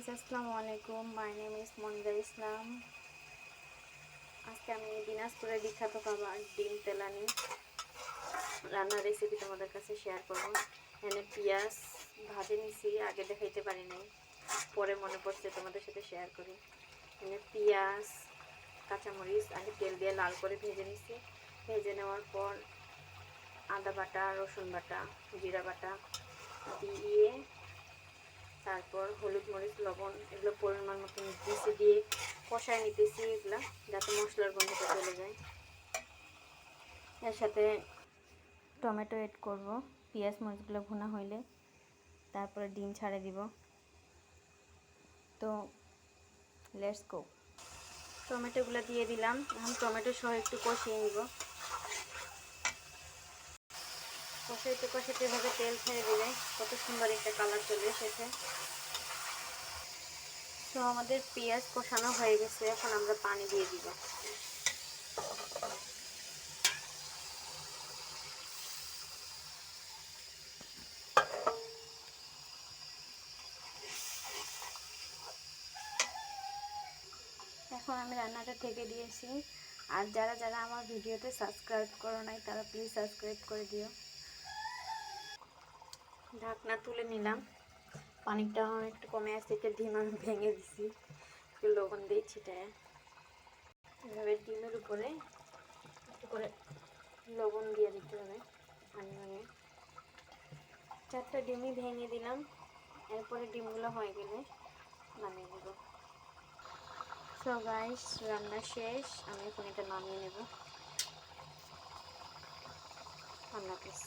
Guys, আসসালামু আলাইকুম। My name is Monira ইসলাম। আজকে আমি দিনাজপুরের বিখ্যাত খাবার ডিম তেলানি রান্নার রেসিপি তোমাদের কাছে শেয়ার করব। এখানে পেঁয়াজ ভাজে নিছি, আগে দেখাইতে পারি নাই, পরে মনে পড়ছে তোমাদের সাথে শেয়ার করি। এখানে পেঁয়াজ কাঁচামরিচ আগে তেল দিয়ে লাল করে ভেজে নিছি। ভেজে নেওয়ার পর আদা বাটা, রসুন বাটা, জিরা বাটা দিয়ে তারপর হলুদ মরিচ লবণ এগুলো পরিমাণ মতো নিতেছি, দিয়ে কষায় নিতেছি এগুলো যাতে মশলার গন্ধটা চলে যায়। এর সাথে টমেটো এড করব। পেঁয়াজ মরিচগুলো ভুনা হইলে তারপরে ডিম ছাড়ে দিব। তো লেটস গো। টমেটোগুলো দিয়ে দিলাম। এখন টমেটো সহ একটু কষিয়ে নিব। কষাইতে কষাইতে এভাবে তেল ছেড়ে দিলে কত সুন্দর একটা কালার চলে এসেছে। তো আমাদের পেঁয়াজ কষানো হয়ে গেছে, এখন আমরা পানি দিয়ে দিব। এখন আমি রান্নাটা ঢেকে দিয়েছি। আর যারা যারা আমার ভিডিওতে সাবস্ক্রাইব করো নাই তারা প্লিজ সাবস্ক্রাইব করে দিও। ঢাকনা তুলে নিলাম। পানিটা একটু কমে আসছে, একটা ডিম আমি ভেঙে দিছি, একটু লবণ দিয়ে ছিটায় এভাবে ডিমের উপরে একটু করে লবণ দিয়ে দিতে হবে। ভাঙে 4টা ডিমই ভেঙে দিলাম। এরপরে ডিমগুলো হয়ে গেলে নামিয়ে দেব। সো গাইস, রান্না শেষ, আমি এখন এটা নামিয়ে নেব। আল্লাহ হাফেজ।